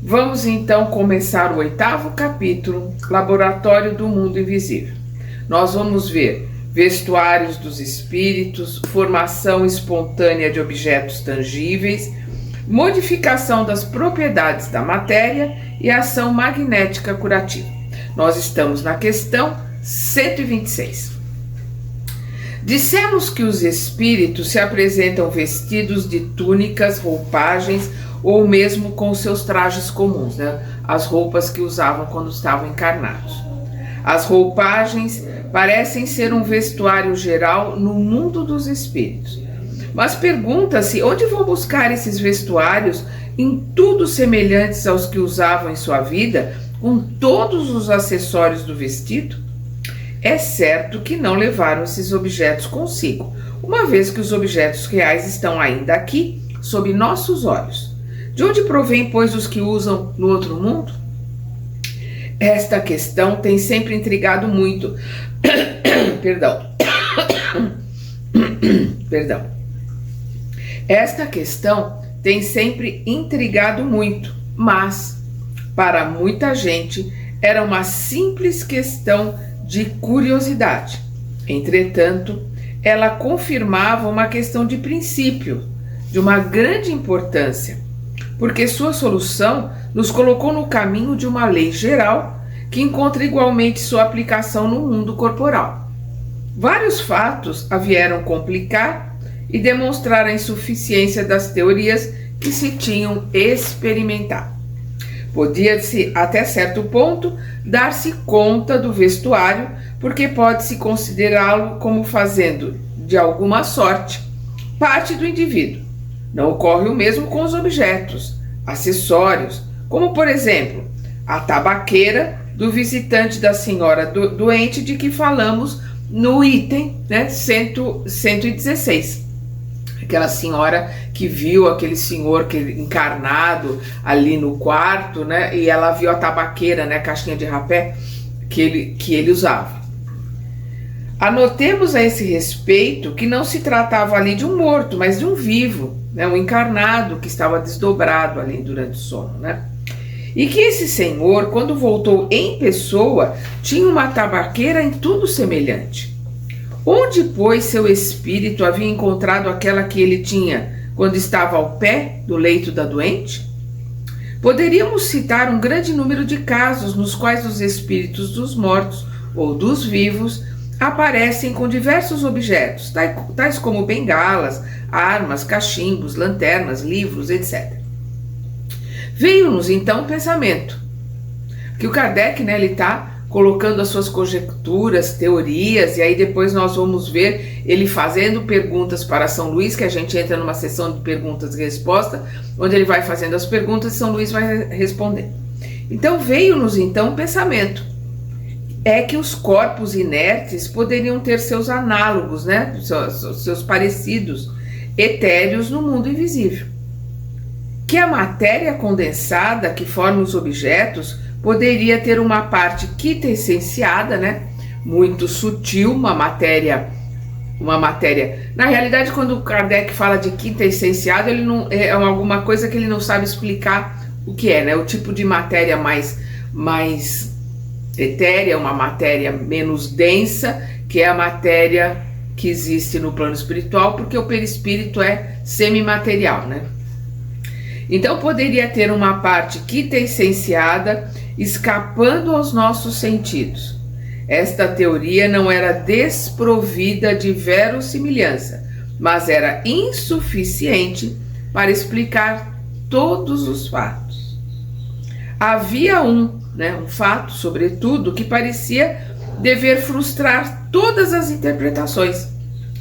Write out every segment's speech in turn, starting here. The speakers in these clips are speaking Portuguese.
Vamos então começar o 8º capítulo, Laboratório do Mundo Invisível. Nós vamos ver vestuários dos espíritos, formação espontânea de objetos tangíveis, modificação das propriedades da matéria e ação magnética curativa. Nós estamos na questão 126. Dissemos que os espíritos se apresentam vestidos de túnicas, roupagens ou mesmo com seus trajes comuns, né? As roupas que usavam quando estavam encarnados. As roupagens parecem ser um vestuário geral no mundo dos espíritos. Mas pergunta-se onde vão buscar esses vestuários em tudo semelhantes aos que usavam em sua vida, com todos os acessórios do vestido? É certo que não levaram esses objetos consigo, uma vez que os objetos reais estão ainda aqui, sob nossos olhos. De onde provém, pois, os que usam no outro mundo? Esta questão tem sempre intrigado muito. Perdão. Esta questão tem sempre intrigado muito, mas, para muita gente, era uma simples questão de curiosidade. Entretanto, ela confirmava uma questão de princípio, de uma grande importância, porque sua solução nos colocou no caminho de uma lei geral que encontra igualmente sua aplicação no mundo corporal. Vários fatos a vieram complicar e demonstrar a insuficiência das teorias que se tinham experimentado. Podia-se, até certo ponto, dar-se conta do vestuário, porque pode-se considerá-lo como fazendo, de alguma sorte, parte do indivíduo. Não ocorre o mesmo com os objetos, acessórios, como, por exemplo, a tabaqueira do visitante da senhora doente de que falamos no item 116. Aquela senhora que viu aquele senhor encarnado ali no quarto, né? E ela viu a tabaqueira, né? A caixinha de rapé que ele usava. Anotemos a esse respeito que não se tratava ali de um morto, mas de um vivo, né? Um encarnado que estava desdobrado ali durante o sono, né? E que esse senhor, quando voltou em pessoa, tinha uma tabaqueira em tudo semelhante. Onde, pois, seu espírito havia encontrado aquela que ele tinha quando estava ao pé do leito da doente? Poderíamos citar um grande número de casos nos quais os espíritos dos mortos ou dos vivos aparecem com diversos objetos, tais como bengalas, armas, cachimbos, lanternas, livros, etc. Veio-nos então um pensamento, que o Kardec, né, ele está colocando as suas conjecturas, teorias, e aí depois nós vamos ver ele fazendo perguntas para São Luís, que a gente entra numa sessão de perguntas e respostas, onde ele vai fazendo as perguntas e São Luís vai responder. Então veio-nos então um pensamento, é que os corpos inertes poderiam ter seus análogos, né, seus parecidos etéreos no mundo invisível. Que a matéria condensada que forma os objetos poderia ter uma parte quintessenciada, né, muito sutil, uma matéria. Na realidade, quando o Kardec fala de quintessenciado, ele não é alguma coisa que ele não sabe explicar o que é, né? O tipo de matéria mais etérea, uma matéria menos densa, que é a matéria que existe no plano espiritual, porque o perispírito é semimaterial, né? Então poderia ter uma parte quintessenciada escapando aos nossos sentidos. Esta teoria não era desprovida de verossimilhança, mas era insuficiente para explicar todos os fatos. Havia um fato, sobretudo, que parecia dever frustrar todas as interpretações.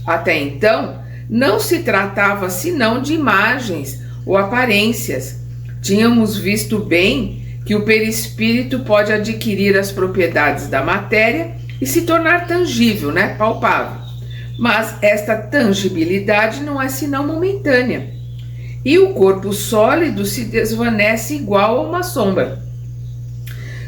Até então, não se tratava senão de imagens ou aparências. Tínhamos visto bem que o perispírito pode adquirir as propriedades da matéria e se tornar tangível, né, palpável. Mas esta tangibilidade não é senão momentânea. E o corpo sólido se desvanece igual a uma sombra.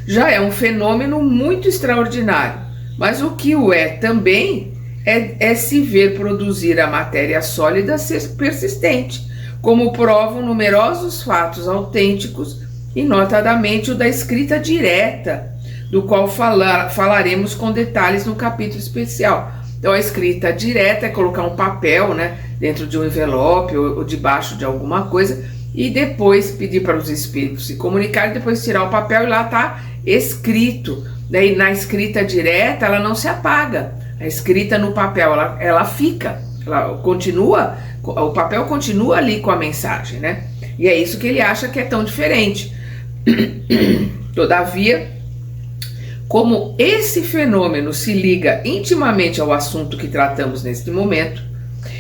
Já é um fenômeno muito extraordinário, mas o que o é também é se ver produzir a matéria sólida ser persistente, como provam numerosos fatos autênticos e notadamente o da escrita direta, do qual falaremos com detalhes no capítulo especial. Então a escrita direta é colocar um papel, né, dentro de um envelope ou debaixo de alguma coisa e depois pedir para os espíritos se comunicarem, depois tirar o papel e lá está escrito. Daí na escrita direta ela não se apaga, a escrita no papel ela fica, ela continua, o papel continua ali com a mensagem, né? E é isso que ele acha que é tão diferente. Todavia, como esse fenômeno se liga intimamente ao assunto que tratamos neste momento,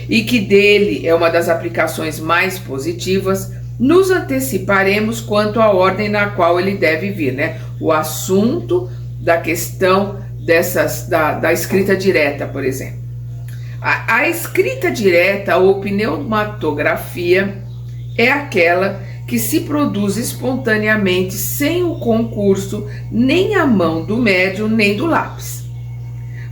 e que dele é uma das aplicações mais positivas, nos anteciparemos quanto à ordem na qual ele deve vir, né? O assunto da questão da escrita direta, por exemplo. A escrita direta ou pneumatografia é aquela que se produz espontaneamente sem o concurso nem a mão do médium nem do lápis.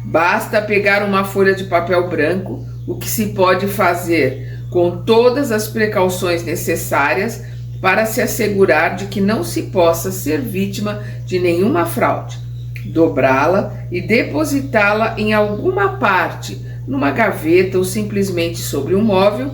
Basta pegar uma folha de papel branco, o que se pode fazer com todas as precauções necessárias para se assegurar de que não se possa ser vítima de nenhuma fraude, dobrá-la e depositá-la em alguma parte, numa gaveta ou simplesmente sobre um móvel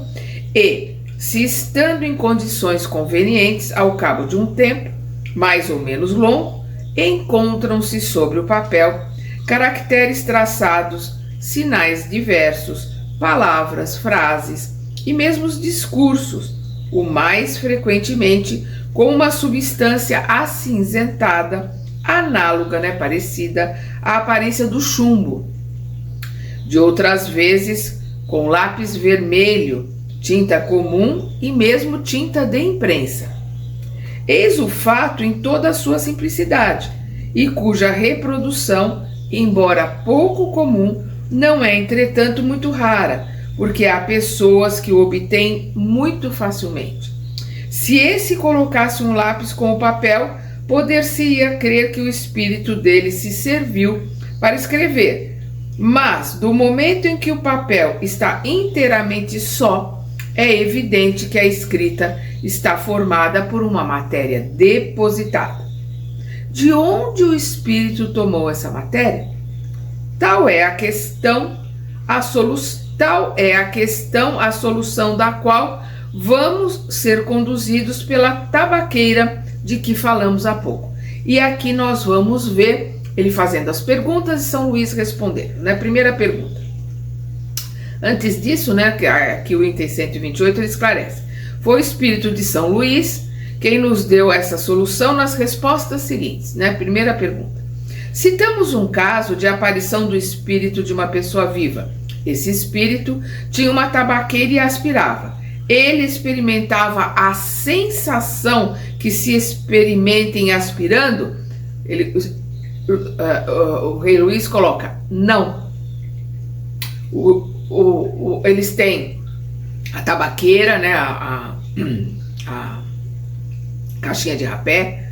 e, se estando em condições convenientes, ao cabo de um tempo, mais ou menos longo, encontram-se sobre o papel caracteres traçados, sinais diversos, palavras, frases e mesmo os discursos, o mais frequentemente com uma substância acinzentada, análoga, né, parecida à aparência do chumbo. De outras vezes, com lápis vermelho, tinta comum e mesmo tinta de imprensa. Eis o fato em toda a sua simplicidade, e cuja reprodução, embora pouco comum, não é, entretanto, muito rara, porque há pessoas que o obtêm muito facilmente. Se esse colocasse um lápis com o papel, poder-se-ia crer que o espírito dele se serviu para escrever. Mas, do momento em que o papel está inteiramente só, é evidente que a escrita está formada por uma matéria depositada. De onde o espírito tomou essa matéria? Tal é a questão, a solução da qual vamos ser conduzidos pela tabaqueira de que falamos há pouco. E aqui nós vamos ver ele fazendo as perguntas e São Luís respondendo, né? Primeira pergunta. Antes disso, né, que o item 128 ele esclarece. Foi o espírito de São Luís quem nos deu essa solução nas respostas seguintes, né? Primeira pergunta. Citamos um caso de aparição do espírito de uma pessoa viva. Esse espírito tinha uma tabaqueira e aspirava. Ele experimentava a sensação que se experimenta em aspirando? O Rei Luís coloca, não. Eles têm a tabaqueira, né, a caixinha de rapé,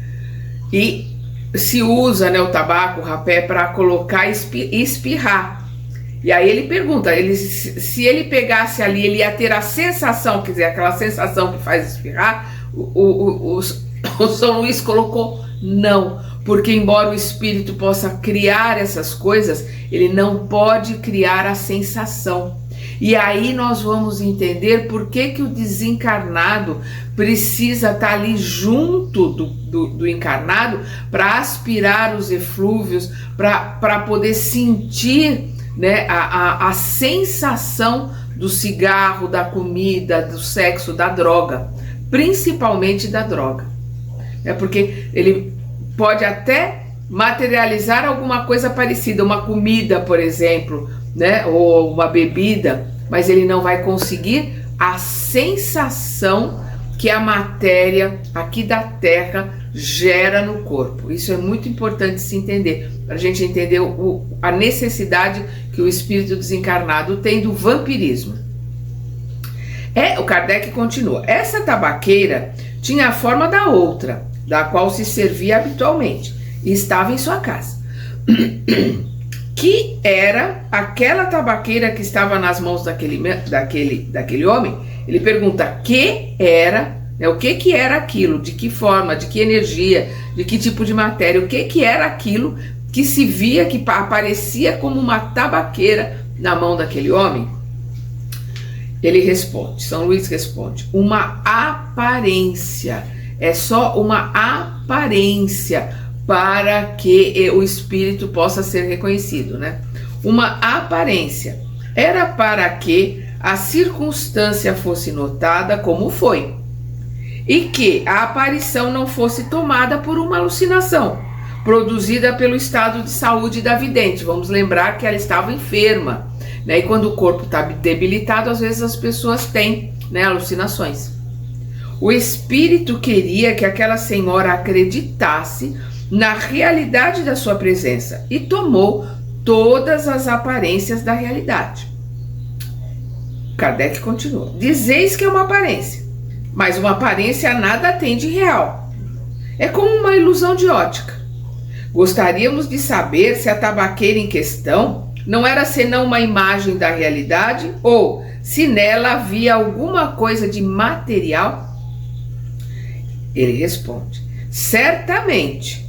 e se usa, né, o tabaco, o rapé, para colocar e espirrar. E aí ele pergunta, se ele pegasse ali, ele ia ter a sensação, quer dizer, aquela sensação que faz espirrar. O São Luís colocou não, porque embora o espírito possa criar essas coisas, ele não pode criar a sensação. E aí nós vamos entender por que o desencarnado precisa estar ali junto do encarnado para aspirar os eflúvios, para poder sentir, né, a sensação do cigarro, da comida, do sexo, da droga, principalmente da droga. É porque ele pode até materializar alguma coisa parecida, uma comida, por exemplo, né, ou uma bebida, mas ele não vai conseguir a sensação que a matéria aqui da Terra gera no corpo. Isso é muito importante se entender, para a gente entender a necessidade que o espírito desencarnado tem do vampirismo. O Kardec continua. Essa tabaqueira tinha a forma da outra, da qual se servia habitualmente, e estava em sua casa. Que era aquela tabaqueira que estava nas mãos daquele homem? Ele pergunta, que era né? O que era aquilo, de que forma, de que energia, de que tipo de matéria, o que era aquilo que se via, que aparecia como uma tabaqueira na mão daquele homem? Ele responde, São Luís responde, uma aparência, é só uma aparência para que o espírito possa ser reconhecido, né? Uma aparência, era para que a circunstância fosse notada como foi, e que a aparição não fosse tomada por uma alucinação, produzida pelo estado de saúde da vidente. Vamos lembrar que ela estava enferma, né? E quando o corpo está debilitado, às vezes as pessoas têm, né, alucinações. O espírito queria que aquela senhora acreditasse na realidade da sua presença e tomou todas as aparências da realidade. Kardec continua. Dizeis que é uma aparência, mas uma aparência nada tem de real. É como uma ilusão de ótica. Gostaríamos de saber se a tabaqueira em questão não era senão uma imagem da realidade ou se nela havia alguma coisa de material. Ele responde, certamente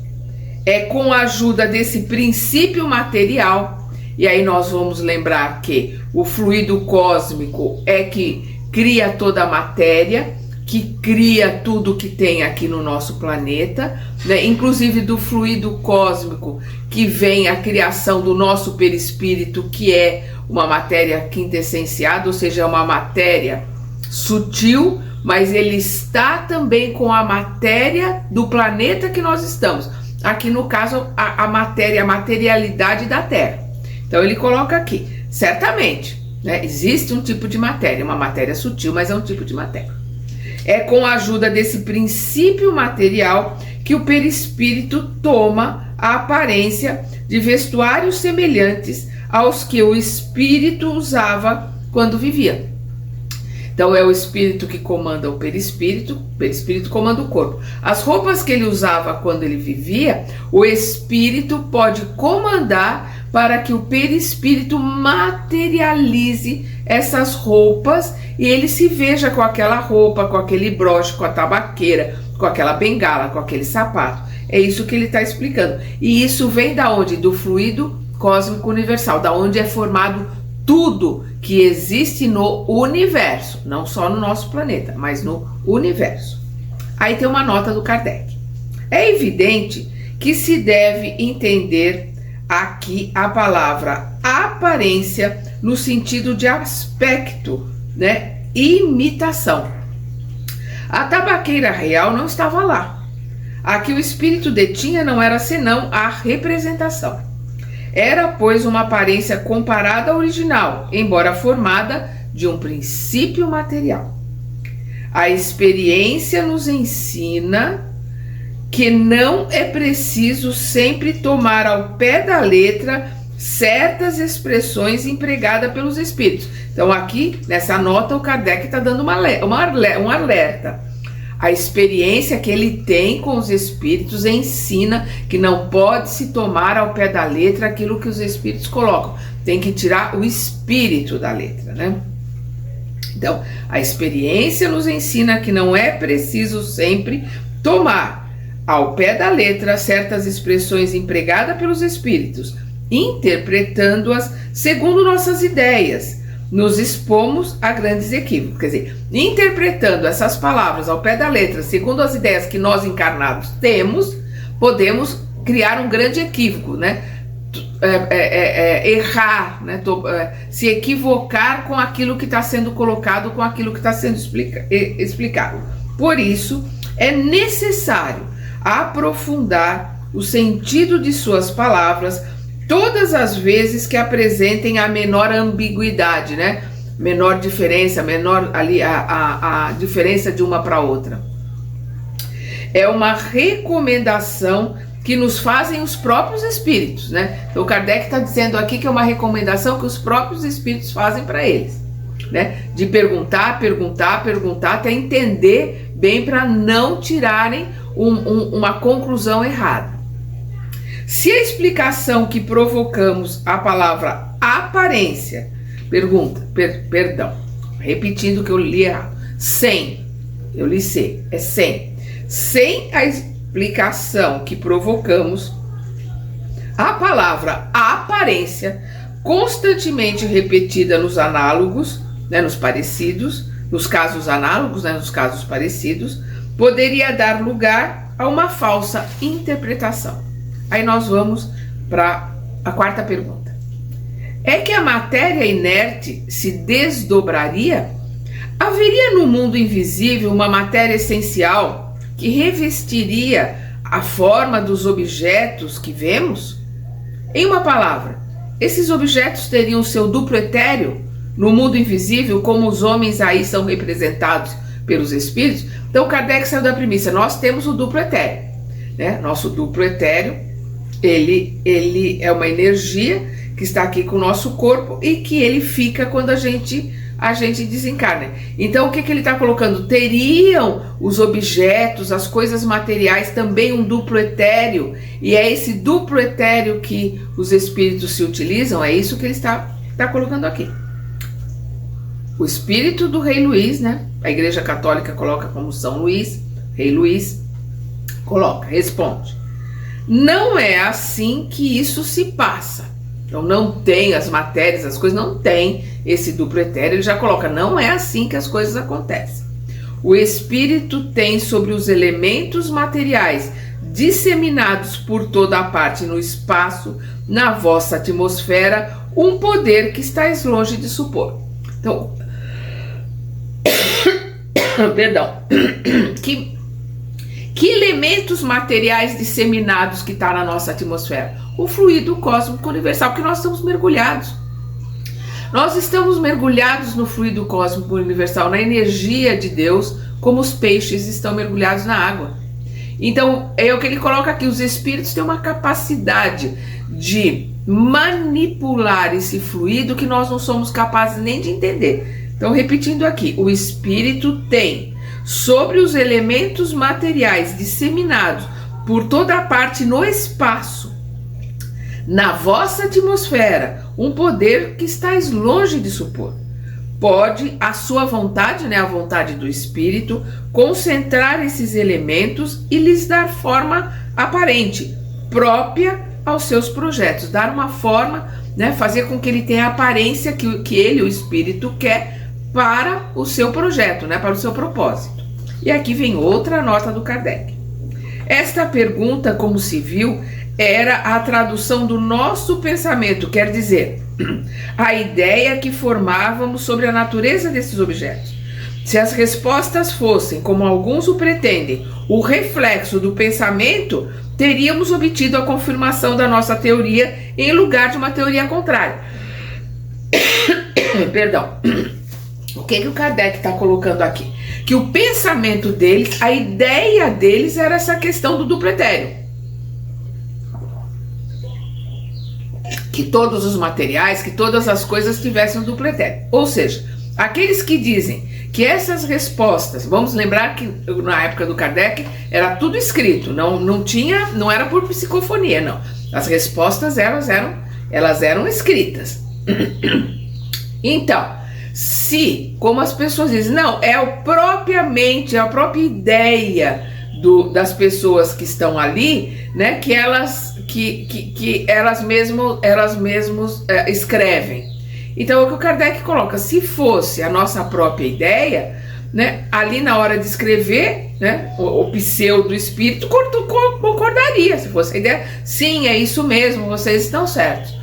é com a ajuda desse princípio material, e aí nós vamos lembrar que o fluido cósmico é que cria toda a matéria, que cria tudo que tem aqui no nosso planeta, né? Inclusive do fluido cósmico que vem a criação do nosso perispírito, que é uma matéria quintessenciada, ou seja, é uma matéria sutil, mas ele está também com a matéria do planeta que nós estamos. Aqui no caso, a matéria, a materialidade da Terra. Então ele coloca aqui, certamente, né, existe um tipo de matéria, uma matéria sutil, mas é um tipo de matéria. É com a ajuda desse princípio material que o perispírito toma a aparência de vestuários semelhantes aos que o espírito usava quando vivia. Então é o espírito que comanda o perispírito comanda o corpo. As roupas que ele usava quando ele vivia, o espírito pode comandar para que o perispírito materialize essas roupas e ele se veja com aquela roupa, com aquele broche, com a tabaqueira, com aquela bengala, com aquele sapato. É isso que ele está explicando. E isso vem da onde? Do fluido cósmico universal, da onde é formado tudo que existe no universo, não só no nosso planeta, mas no universo. Aí tem uma nota do Kardec. É evidente que se deve entender aqui a palavra aparência no sentido de aspecto, né? Imitação. A tabaqueira real não estava lá. A que o espírito detinha não era senão a representação. Era, pois, uma aparência comparada à original, embora formada de um princípio material. A experiência nos ensina que não é preciso sempre tomar ao pé da letra certas expressões empregadas pelos espíritos. Então aqui, nessa nota, o Kardec está dando um alerta. A experiência que ele tem com os espíritos ensina que não pode se tomar ao pé da letra aquilo que os espíritos colocam. Tem que tirar o espírito da letra, né? Então, a experiência nos ensina que não é preciso sempre tomar ao pé da letra certas expressões empregadas pelos espíritos, interpretando-as segundo nossas ideias. Nos expomos a grandes equívocos. Quer dizer, interpretando essas palavras ao pé da letra, segundo as ideias que nós encarnados temos, podemos criar um grande equívoco, né? Errar, né? Se equivocar com aquilo que está sendo colocado, com aquilo que está sendo explicado. Por isso, é necessário aprofundar o sentido de suas palavras todas as vezes que apresentem a menor ambiguidade, né? Menor diferença, menor ali a diferença de uma para outra. É uma recomendação que nos fazem os próprios espíritos, né? Então o Kardec está dizendo aqui que é uma recomendação que os próprios espíritos fazem para eles, né? De perguntar até entender bem para não tirarem uma conclusão errada. Se a explicação que provocamos a palavra aparência, repetindo que eu li errado, sem eu li C, é sem. Sem a explicação que provocamos, a palavra aparência, constantemente repetida nos análogos, né, nos parecidos, nos casos análogos, né, nos casos parecidos, poderia dar lugar a uma falsa interpretação. Aí nós vamos para a quarta pergunta. É que a matéria inerte se desdobraria? Haveria no mundo invisível uma matéria essencial que revestiria a forma dos objetos que vemos? Em uma palavra, esses objetos teriam seu duplo etéreo no mundo invisível, como os homens aí são representados pelos espíritos? Então Kardec saiu da premissa, nós temos o duplo etéreo, né? Nosso duplo etéreo, ele é uma energia que está aqui com o nosso corpo e que ele fica quando a gente desencarna. Então o que ele está colocando? Teriam os objetos, as coisas materiais também um duplo etéreo, e é esse duplo etéreo que os espíritos se utilizam? É isso que ele está colocando aqui. O espírito do Rei Luís, né? A Igreja Católica coloca como São Luís, Rei Luís, responde. Não é assim que isso se passa. Então não tem as matérias, as coisas, não tem esse duplo etéreo. Ele já coloca, não é assim que as coisas acontecem. O espírito tem sobre os elementos materiais disseminados por toda a parte no espaço, na vossa atmosfera, um poder que estáis longe de supor. Então, perdão, que elementos materiais disseminados que está na nossa atmosfera? O fluido cósmico universal, porque nós estamos mergulhados. Nós estamos mergulhados no fluido cósmico universal, na energia de Deus, como os peixes estão mergulhados na água. Então, é o que ele coloca aqui, os espíritos têm uma capacidade de manipular esse fluido que nós não somos capazes nem de entender. Então, repetindo aqui, o espírito tem sobre os elementos materiais disseminados por toda a parte no espaço, na vossa atmosfera, um poder que estáis longe de supor. Pode, a sua vontade, né, a vontade do espírito, concentrar esses elementos e lhes dar forma aparente, própria aos seus projetos, dar uma forma, né, fazer com que ele tenha a aparência que ele, o espírito, quer para o seu projeto, né, para o seu propósito. E aqui vem outra nota do Kardec. Esta pergunta, como se viu, era a tradução do nosso pensamento, quer dizer, a ideia que formávamos sobre a natureza desses objetos. Se as respostas fossem, como alguns o pretendem, o reflexo do pensamento, teríamos obtido a confirmação da nossa teoria em lugar de uma teoria contrária. Perdão. O que o Kardec está colocando aqui? Que o pensamento deles, a ideia deles era essa questão do duplo etéreo. Que todos os materiais, que todas as coisas tivessem um duplo etéreo. Ou seja, aqueles que dizem que essas respostas, vamos lembrar que na época do Kardec era tudo escrito, não era por psicofonia, não. As respostas elas eram escritas. Então, se, como as pessoas dizem, não, é a própria ideia das pessoas que estão ali, né, que elas mesmos escrevem. Então, o que o Kardec coloca, se fosse a nossa própria ideia, né, ali na hora de escrever, né, o pseudo espírito concordaria, se fosse a ideia, sim, é isso mesmo, vocês estão certos.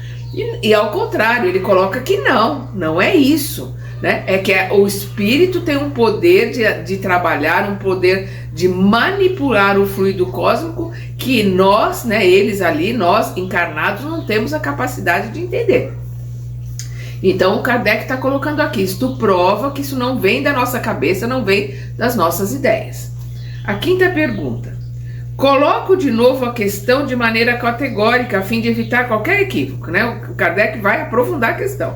E ao contrário, ele coloca que não é isso, né? É que o espírito tem um poder de trabalhar, um poder de manipular o fluido cósmico que nós, né, eles ali, nós encarnados, não temos a capacidade de entender. Então o Kardec está colocando aqui, isto prova que isso não vem da nossa cabeça, não vem das nossas ideias. A quinta pergunta. Coloco de novo a questão de maneira categórica, a fim de evitar qualquer equívoco, né? O Kardec vai aprofundar a questão.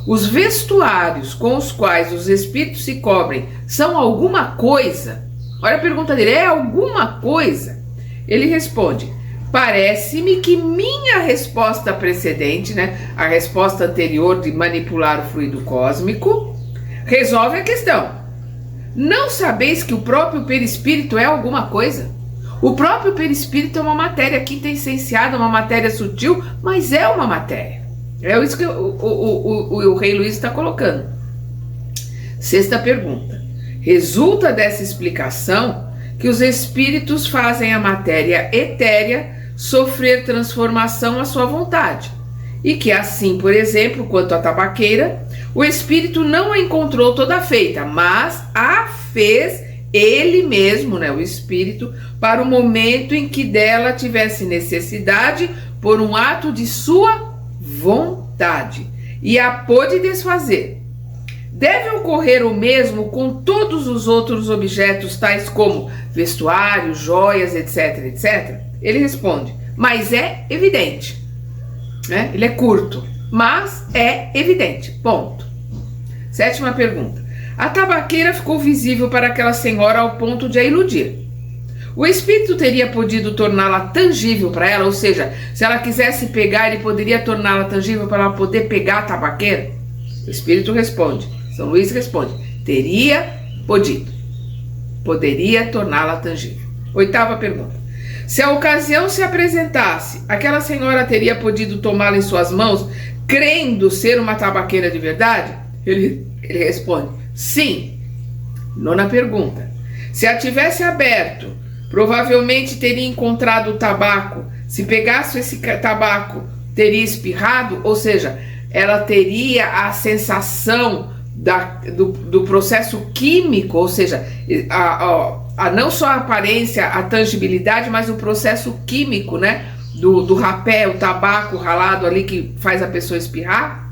Os vestuários com os quais os espíritos se cobrem são alguma coisa? Olha a pergunta dele, é alguma coisa? Ele responde, parece-me que minha resposta precedente, né, a resposta anterior de manipular o fluido cósmico, resolve a questão. Não sabeis que o próprio perispírito é alguma coisa? O próprio perispírito é uma matéria quintessenciada, uma matéria sutil, mas é uma matéria. É isso que o Rei Luís está colocando. Sexta pergunta. Resulta dessa explicação que os espíritos fazem a matéria etérea sofrer transformação à sua vontade. E que assim, por exemplo, quanto à tabaqueira, o espírito não a encontrou toda feita, mas a fez ele mesmo, o espírito, para o momento em que dela tivesse necessidade por um ato de sua vontade, e a pôde desfazer. Deve ocorrer o mesmo com todos os outros objetos, tais como vestuário, joias, etc, etc? Ele responde, mas é evidente. Ele é curto, mas é evidente. Ponto. Sétima pergunta. A tabaqueira ficou visível para aquela senhora ao ponto de a iludir. O espírito teria podido torná-la tangível para ela, ou seja, se ela quisesse pegar, ele poderia torná-la tangível para ela poder pegar a tabaqueira? O espírito responde, São Luís responde, teria podido. Poderia torná-la tangível. Oitava pergunta. Se a ocasião se apresentasse, aquela senhora teria podido tomá-la em suas mãos, crendo ser uma tabaqueira de verdade? Ele responde, sim. Nona pergunta. Se a tivesse aberto, provavelmente teria encontrado o tabaco. Se pegasse esse tabaco, teria espirrado, ou seja, ela teria a sensação do processo químico, ou seja, não só a aparência, a tangibilidade, mas o processo químico, do rapé, o tabaco ralado ali que faz a pessoa espirrar.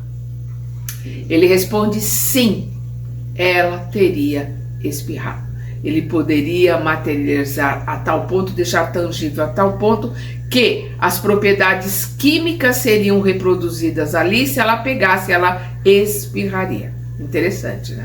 Ele responde sim, ela teria espirrado. Ele poderia materializar a tal ponto, deixar tangível a tal ponto que as propriedades químicas seriam reproduzidas ali. Se ela pegasse, ela espirraria. Interessante,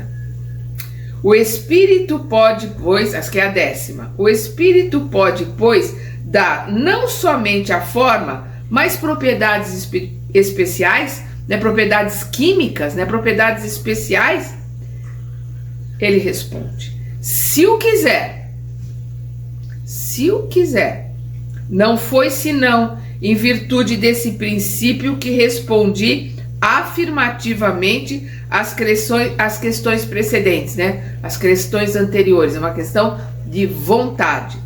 O espírito pode, pois, essa que é a décima, o espírito pode, pois, dar não somente a forma, mas propriedades especiais, propriedades químicas, propriedades especiais? Ele responde, se o quiser, não foi senão em virtude desse princípio que respondi afirmativamente às questões precedentes, as questões anteriores, é uma questão de vontade.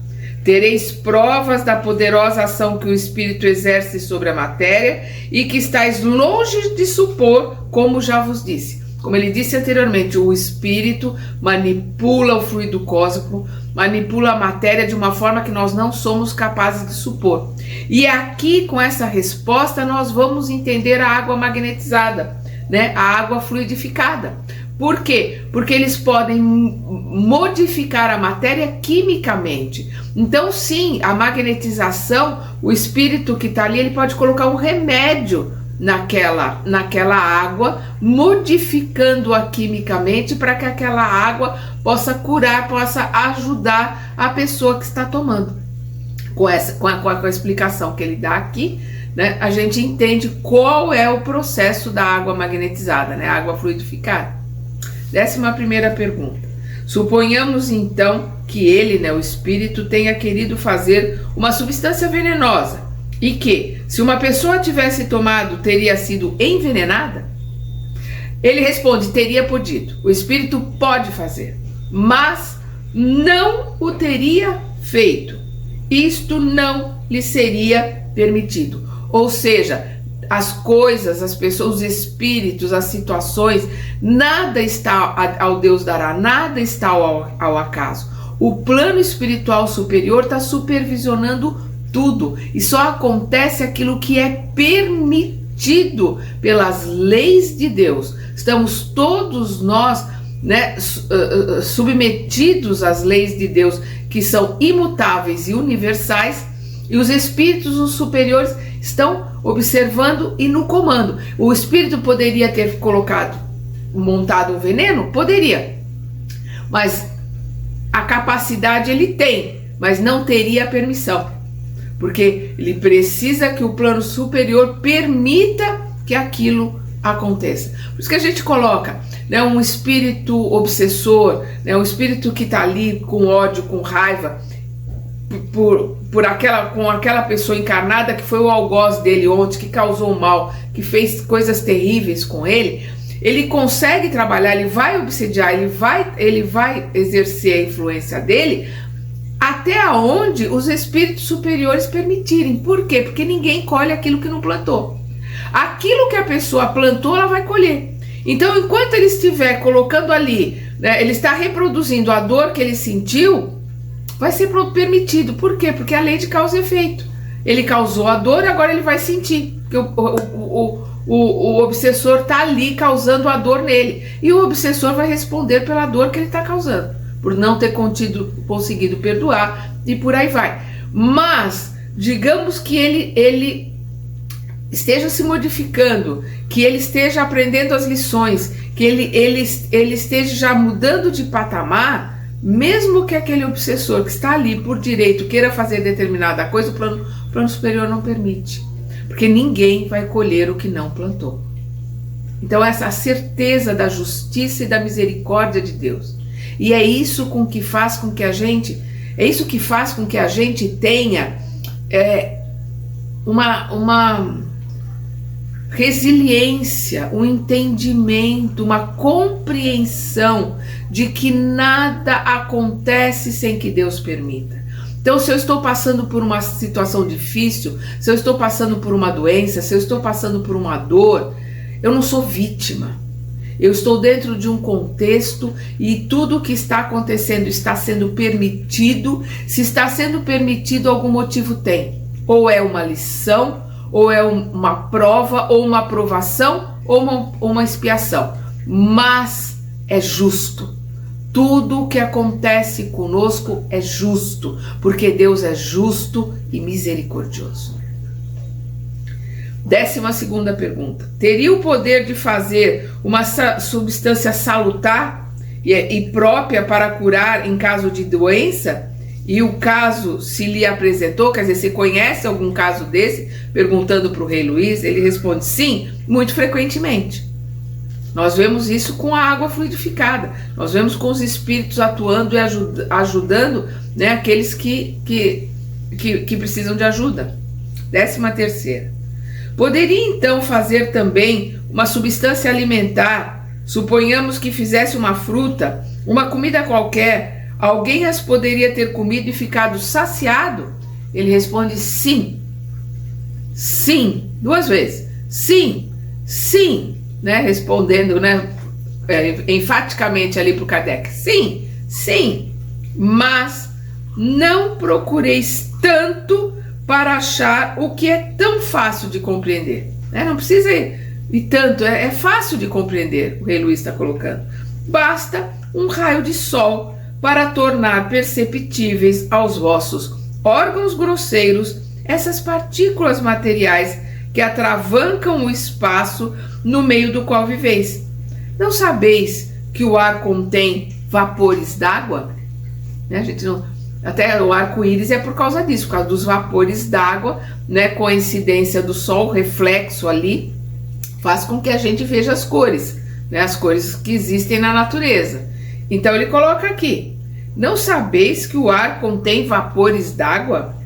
Tereis provas da poderosa ação que o espírito exerce sobre a matéria e que estáis longe de supor, como já vos disse. Como ele disse anteriormente, o espírito manipula o fluido cósmico, manipula a matéria de uma forma que nós não somos capazes de supor. E aqui, com essa resposta, nós vamos entender a água magnetizada, a água fluidificada. Por quê? Porque eles podem modificar a matéria quimicamente. Então, sim, a magnetização, o espírito que está ali, ele pode colocar um remédio naquela água, modificando-a quimicamente para que aquela água possa curar, possa ajudar a pessoa que está tomando. Com a explicação que ele dá aqui, a gente entende qual é o processo da água magnetizada, a água fluidificada. 11ª pergunta. Suponhamos então que ele, o espírito, tenha querido fazer uma substância venenosa e que, se uma pessoa tivesse tomado, teria sido envenenada? Ele responde, teria podido. O espírito pode fazer, mas não o teria feito. Isto não lhe seria permitido. Ou seja, as coisas, as pessoas, os espíritos, as situações, nada está ao Deus dará, nada está ao acaso. O plano espiritual superior está supervisionando tudo e só acontece aquilo que é permitido pelas leis de Deus. Estamos todos nós submetidos às leis de Deus, que são imutáveis e universais, e os espíritos, os superiores, estão observando e no comando. O espírito poderia ter montado um veneno? Poderia, mas a capacidade ele tem, mas não teria permissão, porque ele precisa que o plano superior permita que aquilo aconteça. Por isso que a gente coloca, né, um espírito obsessor, né, um espírito que está ali com ódio, com raiva, com aquela pessoa encarnada que foi o algoz dele ontem, que causou mal, que fez coisas terríveis com ele. Ele consegue trabalhar, ele vai obsediar, ele vai exercer a influência dele até onde os espíritos superiores permitirem. Por quê? Porque ninguém colhe aquilo que não plantou. Aquilo que a pessoa plantou, ela vai colher. Então, enquanto ele estiver colocando ali, né, ele está reproduzindo a dor que ele sentiu, vai ser permitido. Por quê? Porque a lei de causa e efeito. Ele causou a dor, agora ele vai sentir. Porque o obsessor está ali causando a dor nele. E o obsessor vai responder pela dor que ele está causando, por não ter conseguido perdoar, e por aí vai. Mas, digamos que ele esteja se modificando, que ele esteja aprendendo as lições, que ele esteja já mudando de patamar, mesmo que aquele obsessor que está ali por direito queira fazer determinada coisa, o plano superior não permite. Porque ninguém vai colher o que não plantou. Então, essa certeza da justiça e da misericórdia de Deus. E é isso que faz com que a gente tenha uma resiliência, um entendimento, uma compreensão de que nada acontece sem que Deus permita. Então, se eu estou passando por uma situação difícil, se eu estou passando por uma doença, se eu estou passando por uma dor, eu não sou vítima. Eu estou dentro de um contexto e tudo o que está acontecendo está sendo permitido. Se está sendo permitido, algum motivo tem. Ou é uma lição, ou é uma prova, ou uma aprovação, ou uma expiação. Mas é justo. Tudo o que acontece conosco é justo, porque Deus é justo e misericordioso. 12ª pergunta. Teria o poder de fazer uma substância salutar e própria para curar em caso de doença? E o caso se lhe apresentou, quer dizer, você conhece algum caso desse? Perguntando para o rei Luís, ele responde sim, muito frequentemente. Nós vemos isso com a água fluidificada, nós vemos com os espíritos atuando e ajudando, né, aqueles que precisam de ajuda. 13ª. Poderia então fazer também uma substância alimentar, suponhamos que fizesse uma fruta, uma comida qualquer, alguém as poderia ter comido e ficado saciado? Ele responde sim. Sim, 2 vezes. Sim, sim. Né, respondendo, né, enfaticamente ali para o Kardec, sim, sim, mas não procureis tanto para achar o que é tão fácil de compreender, né? Não precisa ir tanto, é fácil de compreender, o rei Luís está colocando. Basta um raio de sol para tornar perceptíveis aos vossos órgãos grosseiros essas partículas materiais que atravancam o espaço no meio do qual viveis. Não sabeis que o ar contém vapores d'água? Né? A gente não, até o arco-íris é por causa disso, por causa dos vapores d'água, né? Coincidência do sol, reflexo ali, faz com que a gente veja as cores, né? As cores que existem na natureza. Então ele coloca aqui: não sabeis que o ar contém vapores d'água?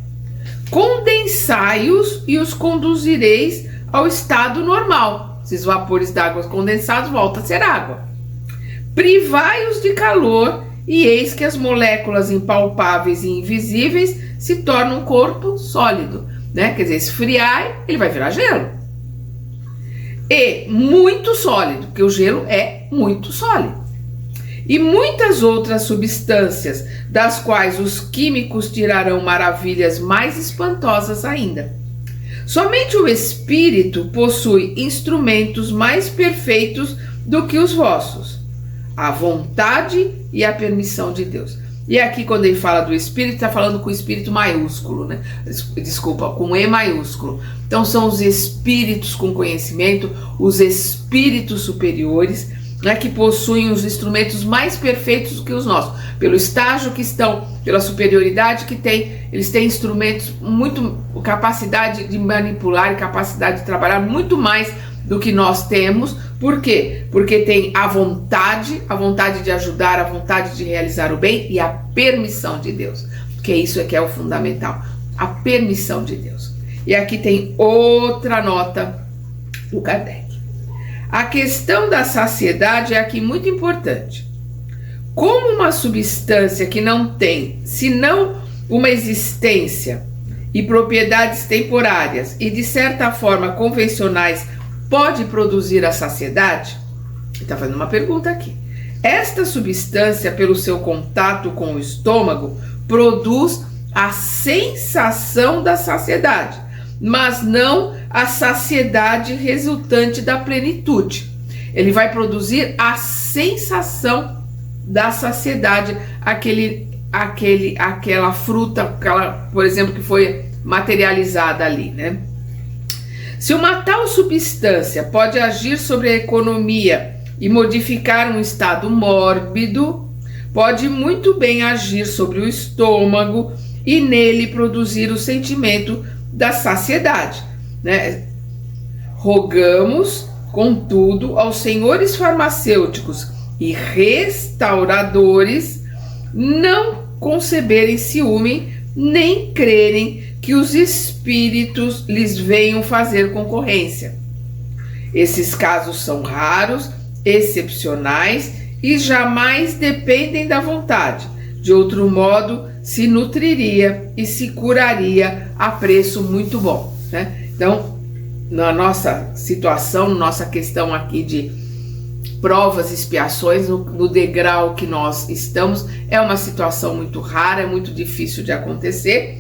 Condensai-os e os conduzireis ao estado normal. Esses vapores d'água condensados voltam a ser água. Privai-os de calor e eis que as moléculas impalpáveis e invisíveis se tornam um corpo sólido, né? Quer dizer, esfriar, ele vai virar gelo. E muito sólido, porque o gelo é muito sólido. E muitas outras substâncias, das quais os químicos tirarão maravilhas mais espantosas ainda. Somente o espírito possui instrumentos mais perfeitos do que os vossos, a vontade e a permissão de Deus. E aqui, quando ele fala do espírito, está falando com o espírito maiúsculo, né? Desculpa, com E maiúsculo. Então são os espíritos com conhecimento, os espíritos superiores, né, que possuem os instrumentos mais perfeitos do que os nossos. Pelo estágio que estão, pela superioridade que têm, eles têm instrumentos, capacidade de manipular e capacidade de trabalhar muito mais do que nós temos. Por quê? Porque tem a vontade de ajudar, a vontade de realizar o bem e a permissão de Deus. Porque isso é que é o fundamental, a permissão de Deus. E aqui tem outra nota do Kardec. A questão da saciedade é aqui muito importante. Como uma substância que não tem, senão uma existência e propriedades temporárias e de certa forma convencionais, pode produzir a saciedade? Ele está fazendo uma pergunta aqui. Esta substância, pelo seu contato com o estômago, produz a sensação da saciedade, mas não a saciedade resultante da plenitude. Ele vai produzir a sensação da saciedade, aquela fruta, por exemplo, que foi materializada ali, né? Se uma tal substância pode agir sobre a economia e modificar um estado mórbido, pode muito bem agir sobre o estômago e nele produzir o sentimento da saciedade, né? Rogamos, contudo, aos senhores farmacêuticos e restauradores não conceberem ciúme nem crerem que os espíritos lhes venham fazer concorrência. Esses casos são raros, excepcionais e jamais dependem da vontade. De outro modo, se nutriria e se curaria a preço muito bom, né? Então, na nossa situação, nossa questão aqui de provas e expiações, no degrau que nós estamos, é uma situação muito rara, é muito difícil de acontecer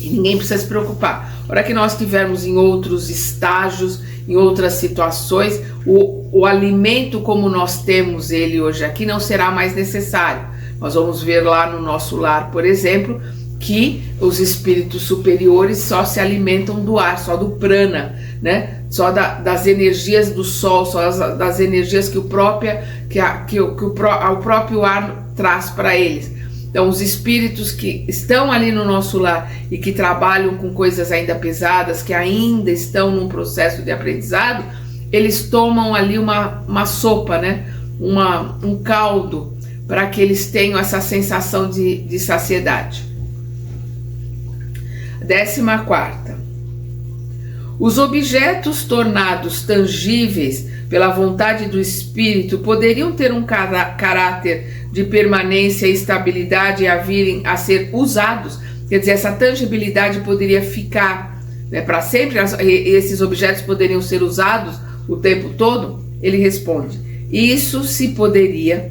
e ninguém precisa se preocupar. A hora que nós estivermos em outros estágios, em outras situações, o alimento como nós temos ele hoje aqui não será mais necessário. Nós vamos ver lá no nosso lar, por exemplo, que os espíritos superiores só se alimentam do ar, só do prana, né? Só das energias do sol, só das energias que o próprio ar traz para eles. Então, os espíritos que estão ali no nosso lar e que trabalham com coisas ainda pesadas, que ainda estão num processo de aprendizado, eles tomam ali uma sopa, né? Um caldo, para que eles tenham essa sensação de saciedade. 14ª. Os objetos tornados tangíveis pela vontade do espírito poderiam ter um caráter de permanência e estabilidade e a virem a ser usados. Quer dizer, essa tangibilidade poderia ficar, né, para sempre, esses objetos poderiam ser usados o tempo todo? Ele responde, isso se poderia,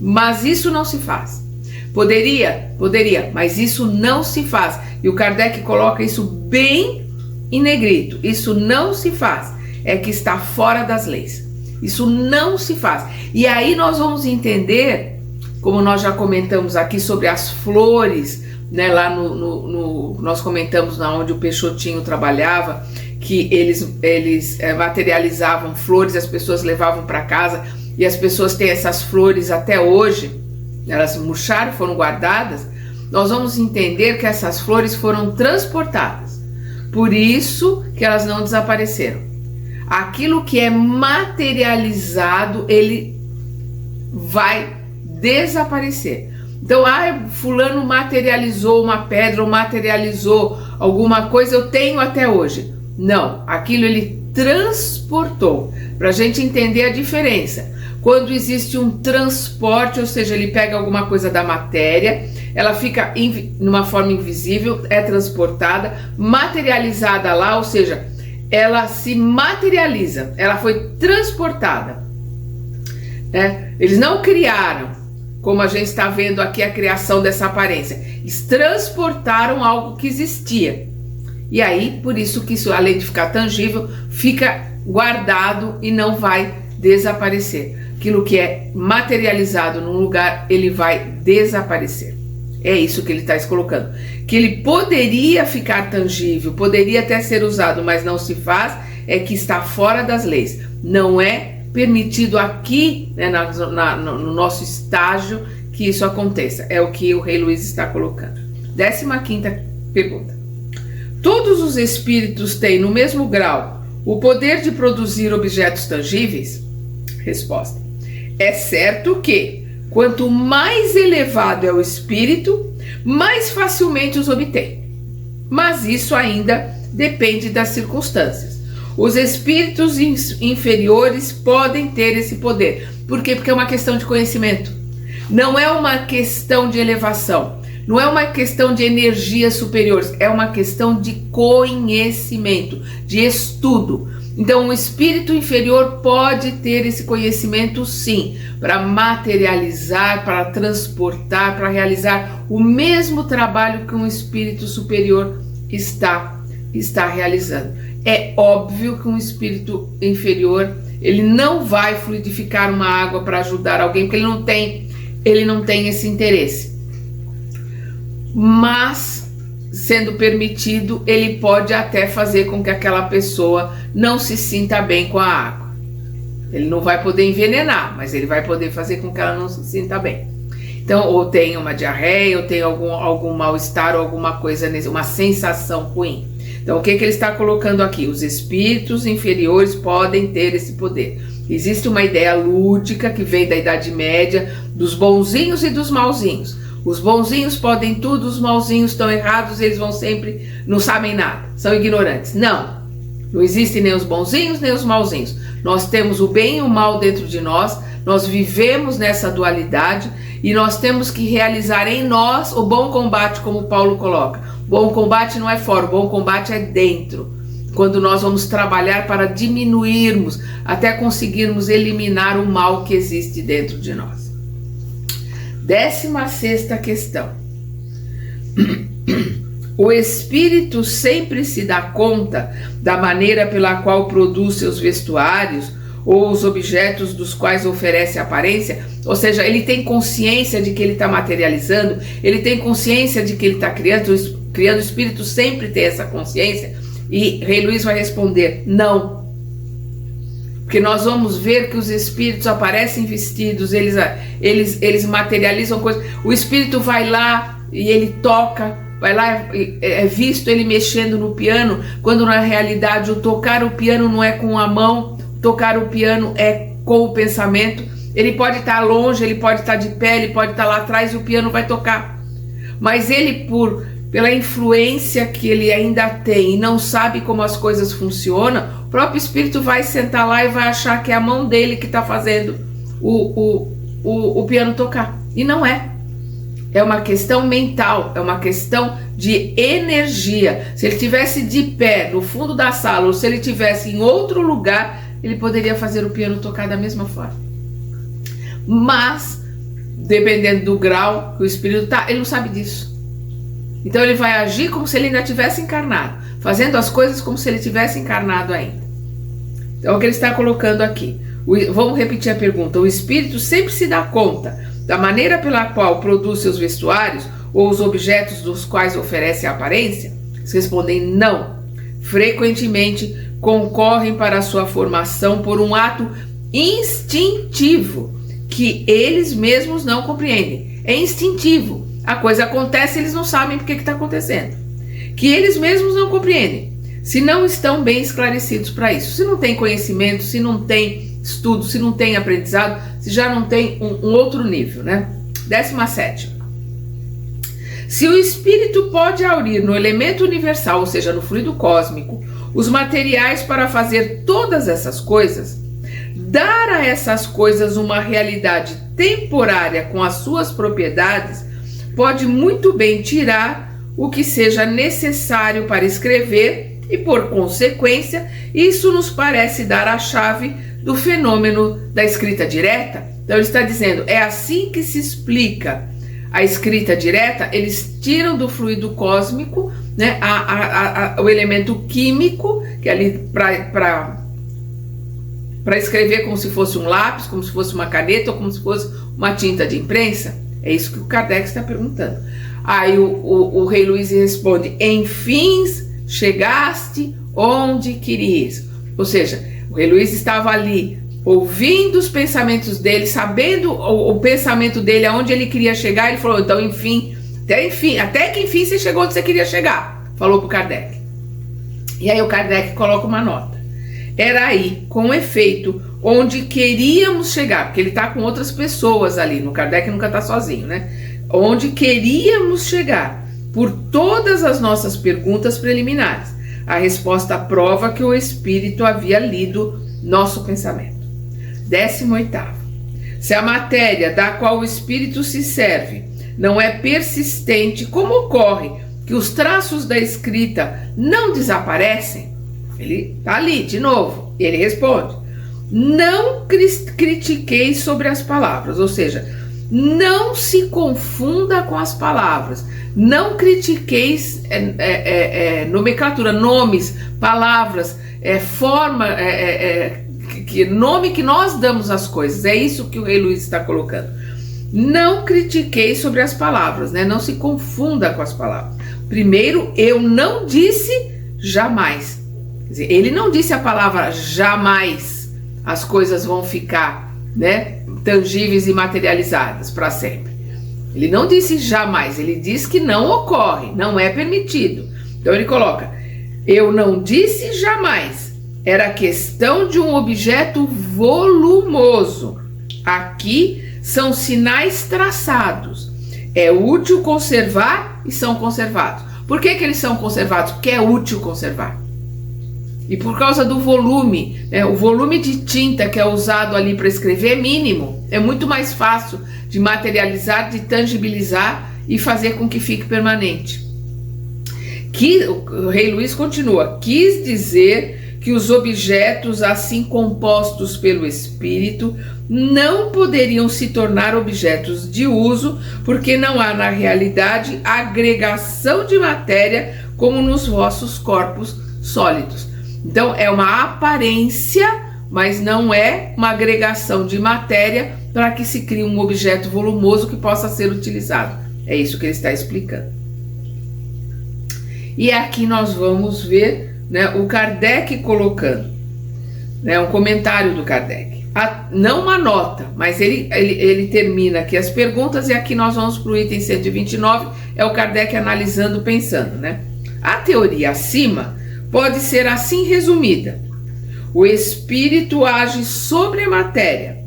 mas isso não se faz. Poderia, mas isso não se faz. E o Kardec coloca isso bem em negrito. Isso não se faz. É que está fora das leis. Isso não se faz. E aí nós vamos entender, como nós já comentamos aqui sobre as flores, né? Lá nós comentamos na onde o Peixotinho trabalhava, que eles materializavam flores, as pessoas levavam para casa, e as pessoas têm essas flores até hoje. Elas murcharam, foram guardadas. Nós vamos entender que essas flores foram transportadas, por isso que elas não desapareceram. Aquilo que é materializado, ele vai desaparecer. Então, fulano materializou uma pedra ou materializou alguma coisa, eu tenho até hoje. Não, aquilo ele transportou, para a gente entender a diferença. Quando existe um transporte, ou seja, ele pega alguma coisa da matéria, ela fica numa forma invisível, é transportada, materializada lá, ou seja, ela se materializa, ela foi transportada, né? Eles não criaram, como a gente está vendo aqui a criação dessa aparência, eles transportaram algo que existia. E aí, por isso que isso, além de ficar tangível, fica guardado e não vai desaparecer. Aquilo que é materializado num lugar, ele vai desaparecer. É isso que ele está colocando. Que ele poderia ficar tangível, poderia até ser usado, mas não se faz, é que está fora das leis. Não é permitido aqui, né, no nosso estágio, que isso aconteça. É o que o Rei Luiz está colocando. 15ª pergunta. Todos os espíritos têm no mesmo grau O poder de produzir objetos tangíveis? Resposta: é certo que, quanto mais elevado é o espírito, mais facilmente os obtém. Mas isso ainda depende das circunstâncias. Os espíritos inferiores podem ter esse poder. Por quê? Porque é uma questão de conhecimento. Não é uma questão de elevação. Não é uma questão de energias superiores. É uma questão de conhecimento, de estudo. Então, o espírito inferior pode ter esse conhecimento, sim, para materializar, para transportar, para realizar o mesmo trabalho que um espírito superior está realizando. É óbvio que um espírito inferior, ele não vai fluidificar uma água para ajudar alguém, porque ele não tem esse interesse. Mas, sendo permitido, ele pode até fazer com que aquela pessoa não se sinta bem com a água. Ele não vai poder envenenar, mas ele vai poder fazer com que ela não se sinta bem. Então, ou tem uma diarreia, ou tem algum mal-estar, ou alguma coisa, uma sensação ruim. Então, o que ele está colocando aqui? Os espíritos inferiores podem ter esse poder. Existe uma ideia lúdica que vem da Idade Média, dos bonzinhos e dos malzinhos. Os bonzinhos podem tudo, os malzinhos estão errados, eles vão sempre, não sabem nada, são ignorantes. Não existem nem os bonzinhos nem os malzinhos. Nós temos o bem e o mal dentro de nós, nós vivemos nessa dualidade e nós temos que realizar em nós o bom combate, como Paulo coloca. Bom combate não é fora, o bom combate é dentro. Quando nós vamos trabalhar para diminuirmos, até conseguirmos eliminar o mal que existe dentro de nós. 16ª questão. O espírito sempre se dá conta da maneira pela qual produz seus vestuários ou os objetos dos quais oferece aparência? Ou seja, ele tem consciência de que ele está materializando, ele tem consciência de que ele está criando, o espírito sempre tem essa consciência? E Rei Luiz vai responder, não. Porque nós vamos ver que os espíritos aparecem vestidos, eles materializam coisas. O espírito vai lá e ele toca, vai lá, é visto ele mexendo no piano, quando na realidade o tocar o piano não é com a mão, tocar o piano é com o pensamento. Ele pode estar longe, ele pode estar de pé, ele pode estar lá atrás e o piano vai tocar. Mas ele, pela influência que ele ainda tem e não sabe como as coisas funcionam, o próprio espírito vai sentar lá e vai achar que é a mão dele que está fazendo o piano tocar. E não é. É uma questão mental, é uma questão de energia. Se ele estivesse de pé no fundo da sala ou se ele estivesse em outro lugar, ele poderia fazer o piano tocar da mesma forma. Mas, dependendo do grau que o espírito está, ele não sabe disso. Então ele vai agir como se ele ainda tivesse encarnado, fazendo as coisas como se ele tivesse encarnado ainda. Então é o que ele está colocando aqui. Vamos repetir a pergunta. O espírito sempre se dá conta da maneira pela qual produz seus vestuários ou os objetos dos quais oferece a aparência? Eles respondem não. Frequentemente concorrem para a sua formação por um ato instintivo que eles mesmos não compreendem. É instintivo. A coisa acontece e eles não sabem por que está acontecendo. Que eles mesmos não compreendem. Se não estão bem esclarecidos para isso. Se não tem conhecimento, se não tem estudo, se não tem aprendizado, se já não tem um outro nível, né? 17ª. Se o espírito pode aurir no elemento universal, ou seja, no fluido cósmico, os materiais para fazer todas essas coisas, dar a essas coisas uma realidade temporária com as suas propriedades, pode muito bem tirar o que seja necessário para escrever e, por consequência, isso nos parece dar a chave do fenômeno da escrita direta. Então ele está dizendo, é assim que se explica a escrita direta. Eles tiram do fluido cósmico, né, o elemento químico, que é ali para escrever como se fosse um lápis, como se fosse uma caneta ou como se fosse uma tinta de imprensa. É isso que o Kardec está perguntando. Aí o Rei Luiz responde, enfim chegaste onde querias. Ou seja, o Rei Luiz estava ali ouvindo os pensamentos dele, sabendo o pensamento dele, aonde ele queria chegar. Ele falou, então até que enfim você chegou onde você queria chegar, falou para o Kardec. E aí o Kardec coloca uma nota. Era aí, com efeito, onde queríamos chegar, porque ele está com outras pessoas ali, no Kardec nunca está sozinho, né? Onde queríamos chegar, por todas as nossas perguntas preliminares. A resposta prova que o Espírito havia lido nosso pensamento. 18º. Se a matéria da qual o Espírito se serve não é persistente, como ocorre que os traços da escrita não desaparecem? Ele está ali de novo, e ele responde: não critiqueis sobre as palavras, ou seja, não se confunda com as palavras, não critiqueis nomenclatura, nomes, palavras, forma, nome que nós damos às coisas. É isso que o Rei Luiz está colocando. Não critiqueis sobre as palavras, né? Não se confunda com as palavras. Primeiro, eu não disse jamais. Quer dizer, ele não disse a palavra jamais as coisas vão ficar, né, tangíveis e materializadas para sempre. Ele não disse jamais, ele diz que não ocorre, não é permitido. Então ele coloca: eu não disse jamais, era questão de um objeto volumoso. Aqui são sinais traçados. É útil conservar e são conservados. Por que eles são conservados? Porque é útil conservar. E por causa do volume, né? O volume de tinta que é usado ali para escrever é mínimo. É muito mais fácil de materializar, de tangibilizar e fazer com que fique permanente. O Rei Luiz continua: quis dizer que os objetos assim compostos pelo Espírito não poderiam se tornar objetos de uso, porque não há na realidade agregação de matéria como nos vossos corpos sólidos. Então é uma aparência, mas não é uma agregação de matéria para que se crie um objeto volumoso que possa ser utilizado. É isso que ele está explicando. E aqui nós vamos ver, né, o Kardec colocando, né, um comentário do Kardec. Não uma nota, mas ele termina aqui as perguntas, e aqui nós vamos para o item 129, é o Kardec analisando, pensando, né? A teoria acima pode ser assim resumida: o espírito age sobre a matéria,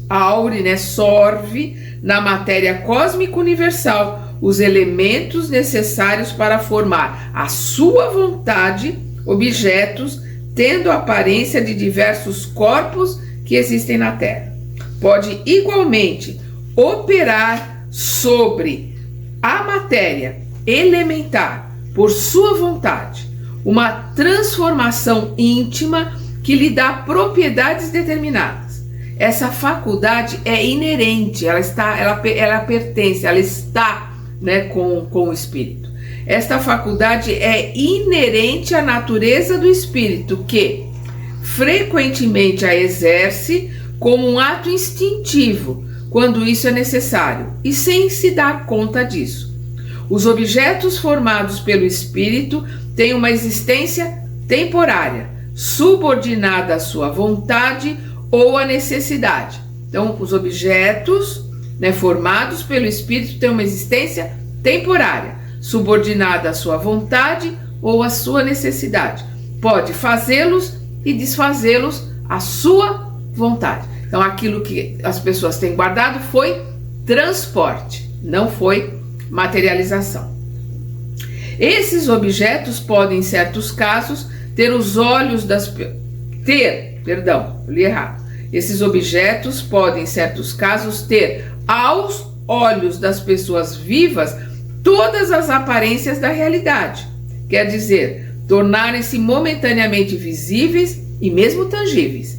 aure, né, sorve na matéria cósmica universal os elementos necessários para formar a sua vontade objetos, tendo a aparência de diversos corpos que existem na Terra. Pode igualmente operar sobre a matéria elementar por sua vontade, uma transformação íntima que lhe dá propriedades determinadas. Essa faculdade é inerente, ela pertence, ela está, né, com o espírito. Esta faculdade é inerente à natureza do espírito, que frequentemente a exerce como um ato instintivo, quando isso é necessário, e sem se dar conta disso. Os objetos formados pelo espírito têm uma existência temporária, subordinada à sua vontade ou à necessidade. Então, os objetos, né, formados pelo espírito têm uma existência temporária, subordinada à sua vontade ou à sua necessidade. Pode fazê-los e desfazê-los à sua vontade. Então, aquilo que as pessoas têm guardado foi transporte, não foi materialização. Esses objetos podem, em certos casos, ter os olhos das... Esses objetos podem, em certos casos, ter aos olhos das pessoas vivas todas as aparências da realidade. Quer dizer, tornarem-se momentaneamente visíveis e mesmo tangíveis.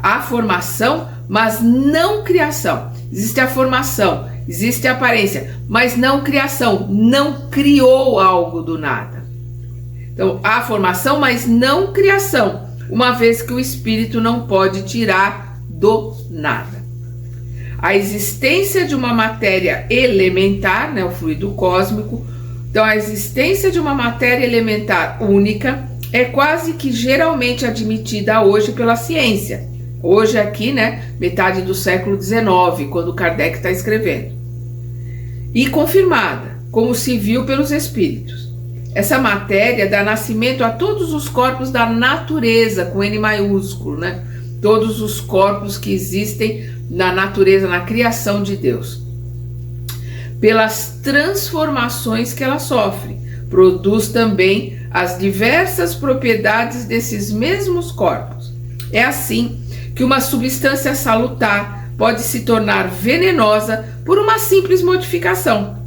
Há formação, mas não criação. Existe a formação, existe a aparência, mas não criação. Não criou algo do nada. Então, há formação, mas não criação, uma vez que o espírito não pode tirar do nada. A existência de uma matéria elementar, né, o fluido cósmico, então a existência de uma matéria elementar única é quase que geralmente admitida hoje pela ciência. Hoje aqui, né, metade do século XIX, quando Kardec está escrevendo. E confirmada, como se viu pelos espíritos. essa matéria dá nascimento a todos os corpos da natureza, com N maiúsculo, né? Todos os corpos que existem na natureza, na criação de Deus. Pelas transformações que ela sofre, produz também as diversas propriedades desses mesmos corpos. É assim que uma substância salutar pode se tornar venenosa por uma simples modificação.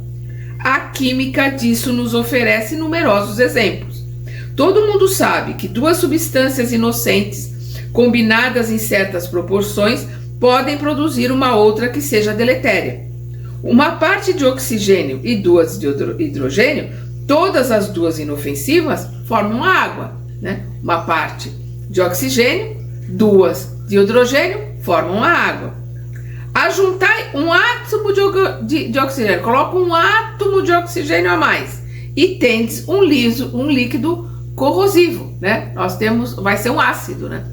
A química disso nos oferece numerosos exemplos. Todo mundo sabe que duas substâncias inocentes, combinadas em certas proporções, podem produzir uma outra que seja deletéria. Uma parte de oxigênio e duas de hidrogênio, todas as duas inofensivas, formam a água, né? Uma parte de oxigênio, duas de hidrogênio, formam a água. Ajuntar um átomo de oxigênio, coloca um átomo de oxigênio a mais e tendes um líquido corrosivo, né? Vai ser um ácido, né?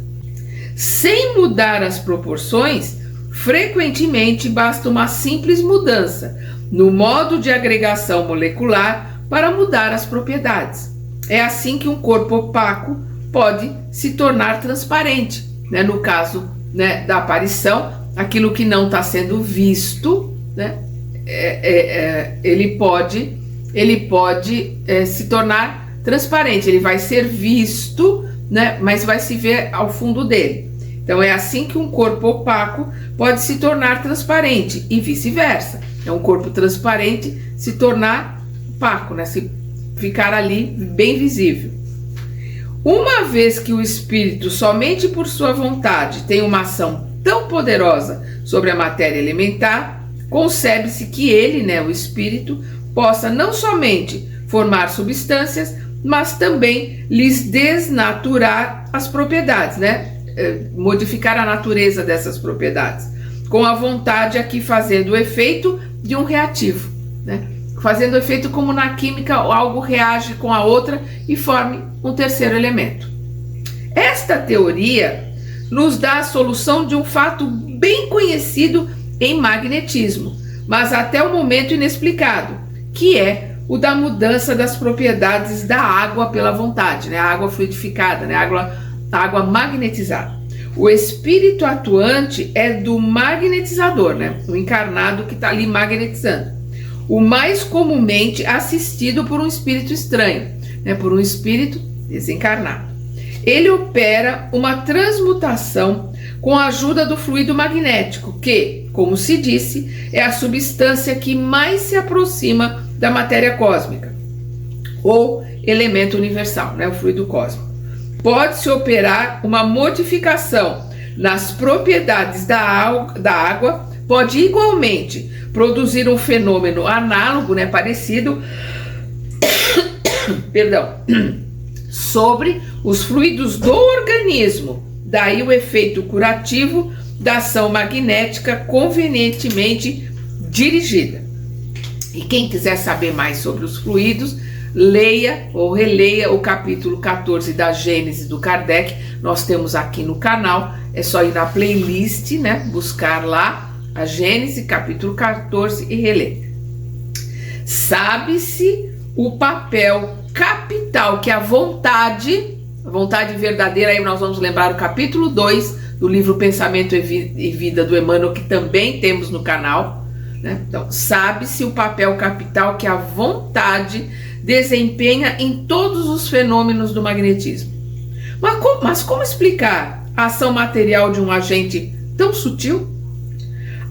Sem mudar as proporções, frequentemente basta uma simples mudança no modo de agregação molecular para mudar as propriedades. É assim que um corpo opaco pode se tornar transparente, né? No caso, né, da aparição, aquilo que não está sendo visto, né? Ele pode se tornar transparente, ele vai ser visto, né? Mas vai se ver ao fundo dele. Então é assim que um corpo opaco pode se tornar transparente e vice-versa. É um corpo transparente se tornar opaco, né? Se ficar ali bem visível. Uma vez que o espírito, somente por sua vontade, tem uma ação tão poderosa sobre a matéria elementar, concebe-se que ele, né, o espírito, possa não somente formar substâncias, mas também lhes desnaturar as propriedades, né? Modificar a natureza dessas propriedades, com a vontade aqui fazendo o efeito de um reativo, né? Fazendo o efeito como na química, algo reage com a outra e forme um terceiro elemento. Esta teoria nos dá a solução de um fato bem conhecido em magnetismo, mas até o momento inexplicado, que é o da mudança das propriedades da água pela vontade, né? A água fluidificada, né? A água magnetizada. O espírito atuante é do magnetizador, né? O encarnado que está ali magnetizando. O mais comumente assistido por um espírito estranho, né? Por um espírito desencarnado. Ele opera uma transmutação com a ajuda do fluido magnético, que, como se disse, é a substância que mais se aproxima da matéria cósmica, ou elemento universal, né? O fluido cósmico. Pode-se operar uma modificação nas propriedades da água, pode igualmente produzir um fenômeno análogo, né, parecido, sobre os fluidos do organismo. Daí o efeito curativo da ação magnética convenientemente dirigida. E quem quiser saber mais sobre os fluidos, leia ou releia o capítulo 14 da Gênese do Kardec. Nós temos aqui no canal, é só ir na playlist, né? Buscar lá a Gênese, capítulo 14 e reler. Sabe-se o papel capital que a vontade verdadeira, aí nós vamos lembrar o capítulo 2 do livro Pensamento e Vida do Emmanuel, que também temos no canal, né? Então, sabe-se o papel capital que a vontade desempenha em todos os fenômenos do magnetismo. Mas como explicar a ação material de um agente tão sutil?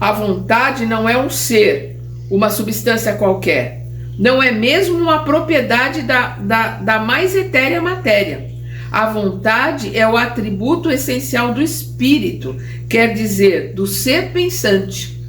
A vontade não é um ser, uma substância qualquer. Não é mesmo uma propriedade da mais etérea matéria. A vontade é o atributo essencial do espírito, quer dizer, do ser pensante.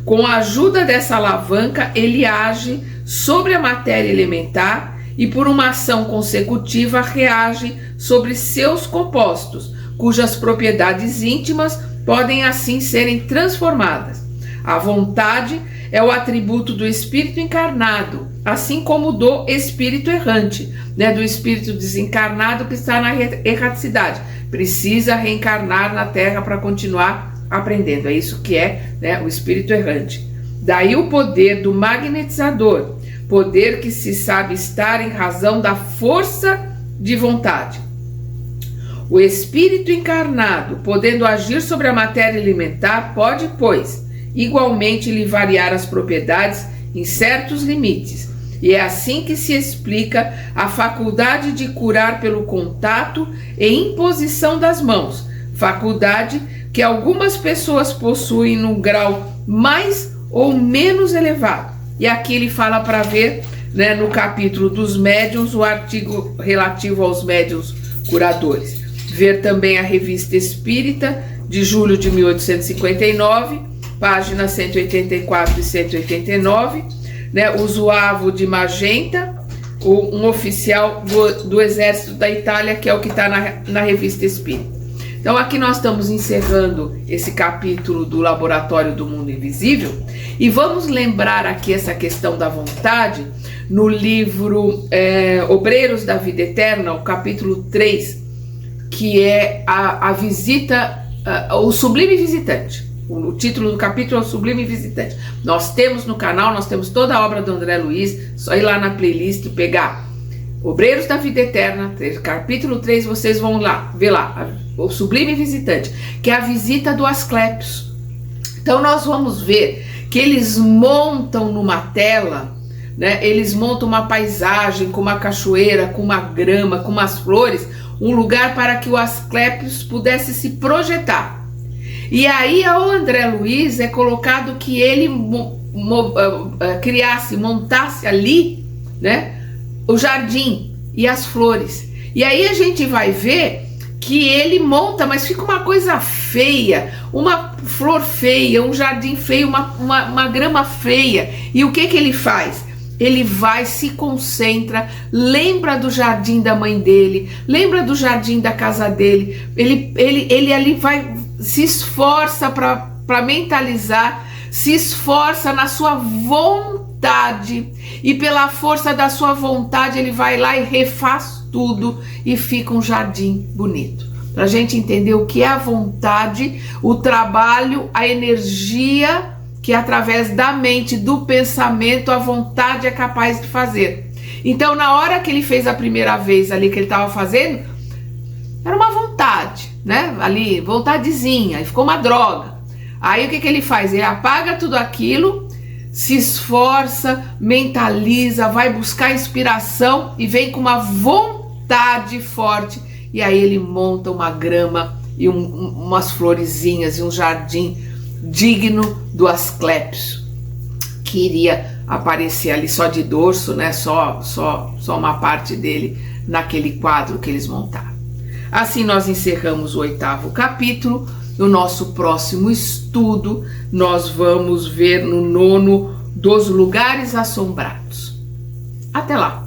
Com a ajuda dessa alavanca, ele age sobre a matéria elementar e, por uma ação consecutiva, reage sobre seus compostos, cujas propriedades íntimas podem assim serem transformadas. A vontade é o atributo do espírito encarnado, assim como do espírito errante, né, do espírito desencarnado que está na erraticidade. Precisa reencarnar na Terra para continuar aprendendo. É isso que é, né, o espírito errante. Daí o poder do magnetizador poder que se sabe estar em razão da força de vontade. O espírito encarnado, podendo agir sobre a matéria elementar, pode, pois, igualmente lhe variar as propriedades em certos limites. E é assim que se explica a faculdade de curar pelo contato e imposição das mãos, faculdade que algumas pessoas possuem num grau mais ou menos elevado. E aqui ele fala para ver, né, no capítulo dos médiuns, o artigo relativo aos médiuns curadores. Ver também a Revista Espírita, de julho de 1859, páginas 184 e 189, né, o Zuavo de Magenta, um oficial do Exército da Itália, que é o que está na Revista Espírita. Então aqui nós estamos encerrando esse capítulo do Laboratório do Mundo Invisível e vamos lembrar aqui essa questão da vontade no livro Obreiros da Vida Eterna, o capítulo 3, que é a visita, o Sublime Visitante. O título do capítulo é o Sublime Visitante. Nós temos no canal, nós temos toda a obra do André Luiz, só ir lá na playlist e pegar Obreiros da Vida Eterna, capítulo 3, vocês vão lá, ver lá, o Sublime Visitante, que é a visita do Asclépios. Então nós vamos ver que eles montam numa tela, né, eles montam uma paisagem com uma cachoeira, com uma grama, com umas flores, um lugar para que o Asclépios pudesse se projetar. E aí ao André Luiz é colocado que ele montasse ali, né, o jardim e as flores. E aí a gente vai ver que ele monta, mas fica uma coisa feia, uma flor feia, um jardim feio, uma grama feia. E o que ele faz? Ele vai, se concentra, lembra do jardim da mãe dele, lembra do jardim da casa dele, ele ali vai, se esforça para mentalizar, se esforça na sua vontade, e pela força da sua vontade ele vai lá e refaz tudo e fica um jardim bonito. Para a gente entender o que é a vontade, o trabalho, a energia que através da mente, do pensamento, a vontade é capaz de fazer. Então na hora que ele fez a primeira vez ali que ele estava fazendo, era uma vontade, né? Ali, vontadezinha, e ficou uma droga. Aí o que ele faz? Ele apaga tudo aquilo, se esforça, mentaliza, vai buscar inspiração e vem com uma vontade forte. E aí ele monta uma grama e umas florezinhas e um jardim digno do Asclépios, que iria aparecer ali só de dorso, né? Só uma parte dele naquele quadro que eles montaram. Assim nós encerramos o 8º capítulo. No nosso próximo estudo, nós vamos ver no 9º dos lugares assombrados. Até lá!